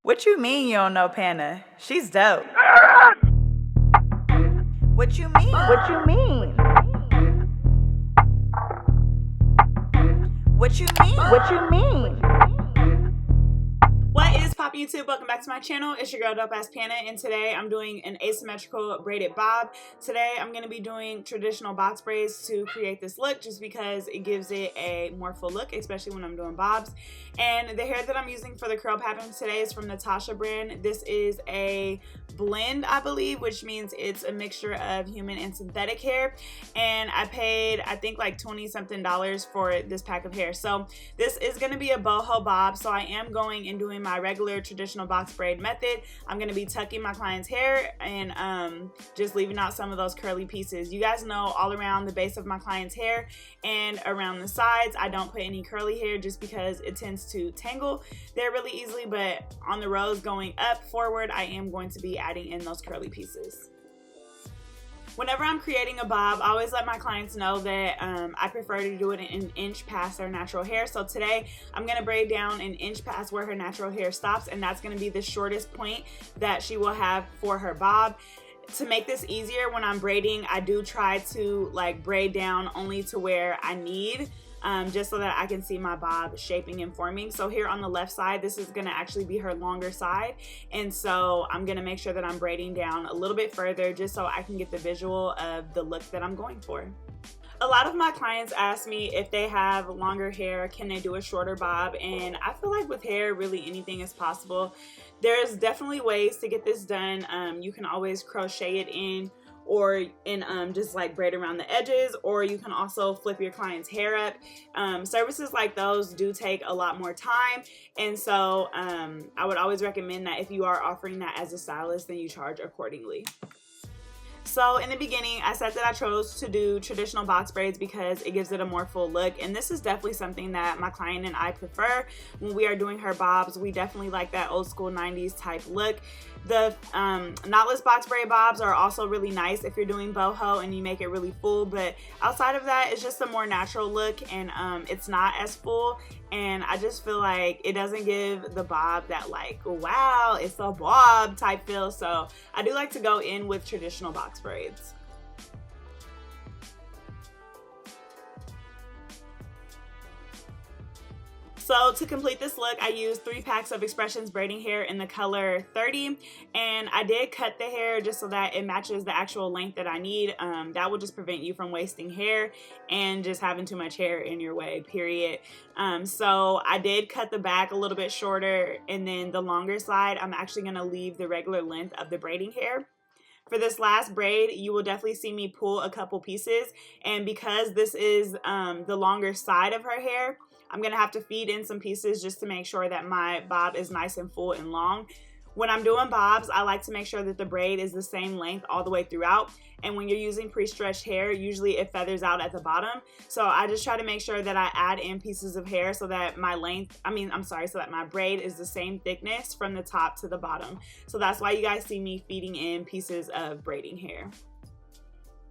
What you mean you don't know Pana? She's dope. What you mean? What you mean? What you mean? What you mean? What is poppin' YouTube? Welcome back to my channel. It's your girl Dopeaxxpana, and today I'm doing an asymmetrical braided bob. Today I'm going to be doing traditional box braids to create this look just because it gives it a more full look, especially when I'm doing bobs. And the hair that I'm using for the curl pattern today is from the Tasha brand. This is a blend, I believe, which means it's a mixture of human and synthetic hair. And I paid, I think, like $20 something for this pack of hair. So this is going to be a boho bob. So I am going and doing my regular traditional box braid method. I'm going to be tucking my client's hair and just leaving out some of those curly pieces. You guys know all around the base of my client's hair and around the sides, I don't put any curly hair just because it tends to tangle there really easily, but on the rows going up forward, I am going to be adding in those curly pieces. Whenever I'm creating a bob, I always let my clients know that I prefer to do it an inch past their natural hair. So today I'm going to braid down an inch past where her natural hair stops, and that's going to be the shortest point that she will have for her bob. To make this easier, when I'm braiding, I do try to like braid down only to where I need, just so that I can see my bob shaping and forming. So here on the left side, this is gonna actually be her longer side. And so I'm gonna make sure that I'm braiding down a little bit further just so I can get the visual of the look that I'm going for. A lot of my clients ask me if they have longer hair, can they do a shorter bob? And I feel like with hair, really anything is possible. There's definitely ways to get this done. You can always crochet it in, or just like braid around the edges, or you can also flip your client's hair up. Services like those do take a lot more time, and so I would always recommend that if you are offering that as a stylist, then you charge accordingly. So in the beginning, I said that I chose to do traditional box braids because it gives it a more full look, and this is definitely something that my client and I prefer when we are doing her bobs. We definitely like that old school 90s type look. The knotless box braid bobs are also really nice if you're doing boho and you make it really full, but outside of that, it's just a more natural look, and it's not as full, and I just feel like it doesn't give the bob that like, wow, it's a bob type feel. So I do like to go in with traditional box braids. So to complete this look, I used 3 packs of Xpressions braiding hair in the color 30, and I did cut the hair just so that it matches the actual length that I need. That will just prevent you from wasting hair and just having too much hair in your way, period. So I did cut the back a little bit shorter, and then the longer side, I'm actually going to leave the regular length of the braiding hair. For this last braid, you will definitely see me pull a couple pieces, and because this is the longer side of her hair, I'm gonna have to feed in some pieces just to make sure that my bob is nice and full and long. When I'm doing bobs, I like to make sure that the braid is the same length all the way throughout. And when you're using pre-stretched hair, usually it feathers out at the bottom. So I just try to make sure that I add in pieces of hair so that my so that my braid is the same thickness from the top to the bottom. So that's why you guys see me feeding in pieces of braiding hair.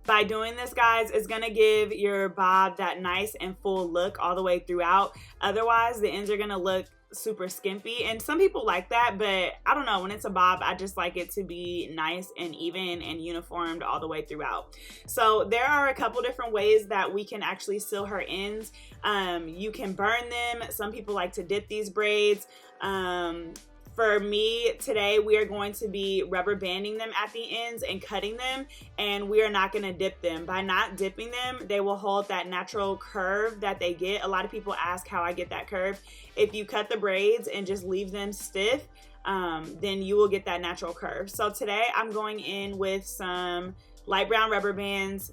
By doing this, guys, it's gonna give your bob that nice and full look all the way throughout. Otherwise, the ends are gonna look super skimpy, and some people like that, but I don't know, when it's a bob, I just like it to be nice and even and uniformed all the way throughout. So there are a couple different ways that we can actually seal her ends. You can burn them. Some people like to dip these braids. For me, today we are going to be rubber banding them at the ends and cutting them, and we are not going to dip them. By not dipping them, they will hold that natural curve that they get. A lot of people ask how I get that curve. If you cut the braids and just leave them stiff, then you will get that natural curve. So today I'm going in with some light brown rubber bands,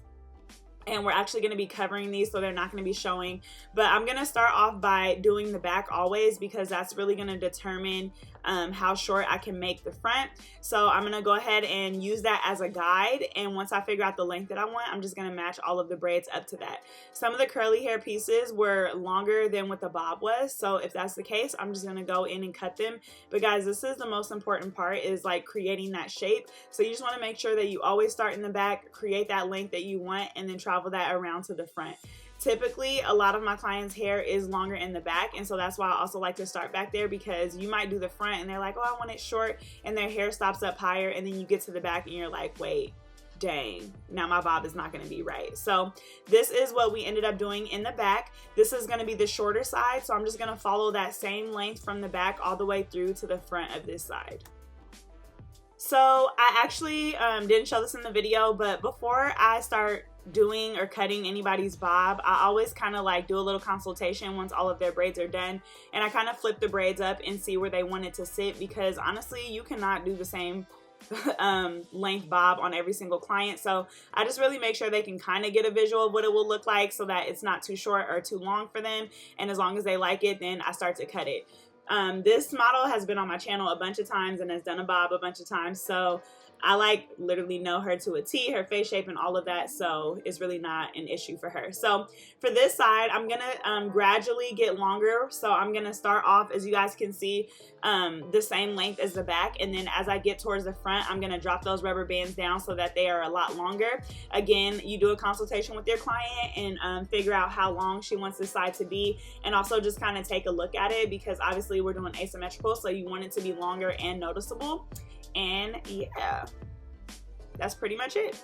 and we're actually going to be covering these so they're not going to be showing. But I'm going to start off by doing the back always, because that's really going to determine how short I can make the front. So I'm going to go ahead and use that as a guide, and once I figure out the length that I want, I'm just going to match all of the braids up to that. Some of the curly hair pieces were longer than what the bob was, so if that's the case, I'm just going to go in and cut them. But guys, this is the most important part, is like creating that shape. So you just want to make sure that you always start in the back, create that length that you want, and then travel that around to the front. Typically, a lot of my clients' hair is longer in the back, and so that's why I also like to start back there, because you might do the front and they're like, oh, I want it short, and their hair stops up higher, and then you get to the back and you're like, wait, dang, now my bob is not going to be right. So this is what we ended up doing in the back. This is going to be the shorter side, so I'm just going to follow that same length from the back all the way through to the front of this side. So I actually didn't show this in the video, but before I start doing or cutting anybody's bob, I always kind of like do a little consultation once all of their braids are done, and I kind of flip the braids up and see where they want it to sit, because honestly you cannot do the same length bob on every single client. So I just really make sure they can kind of get a visual of what it will look like, so that it's not too short or too long for them, and as long as they like it, then I start to cut it. This model has been on my channel a bunch of times and has done a bob a bunch of times, so I like literally know her to a T, her face shape and all of that, so it's really not an issue for her. So for this side, I'm gonna gradually get longer. So I'm gonna start off, as you guys can see, the same length as the back, and then as I get towards the front, I'm gonna drop those rubber bands down so that they are a lot longer. Again, you do a consultation with your client and figure out how long she wants this side to be, and also just kind of take a look at it, because obviously we're doing asymmetrical, so you want it to be longer and noticeable. And yeah, that's pretty much it.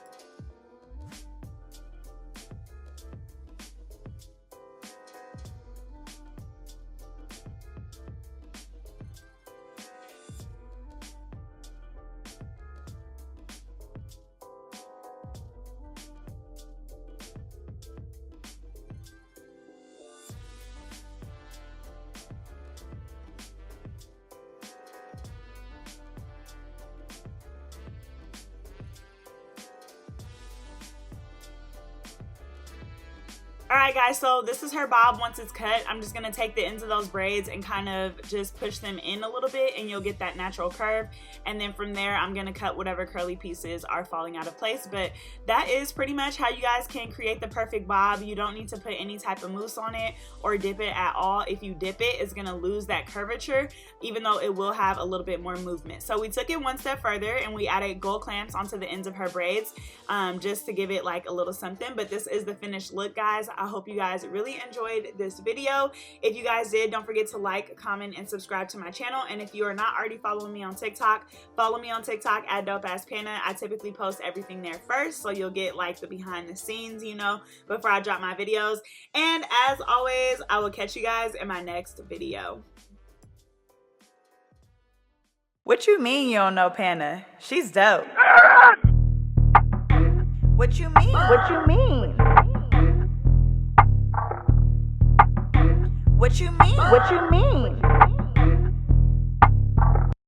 Alright guys, so this is her bob once it's cut. I'm just going to take the ends of those braids and kind of just push them in a little bit, and you'll get that natural curve. And then from there, I'm going to cut whatever curly pieces are falling out of place. But that is pretty much how you guys can create the perfect bob. You don't need to put any type of mousse on it or dip it at all. If you dip it, it's going to lose that curvature, even though it will have a little bit more movement. So we took it one step further and we added gold clamps onto the ends of her braids, just to give it like a little something. But this is the finished look, guys. I hope you guys really enjoyed this video. If you guys did, don't forget to like, comment, and subscribe to my channel. And if you are not already following me on TikTok, follow me on TikTok at Dopeaxxpana. I typically post everything there first, so you'll get like the behind the scenes, you know, before I drop my videos. And as always, I will catch you guys in my next video. What you mean you don't know Pana? She's dope. What you mean? What you mean? What you mean? What you mean?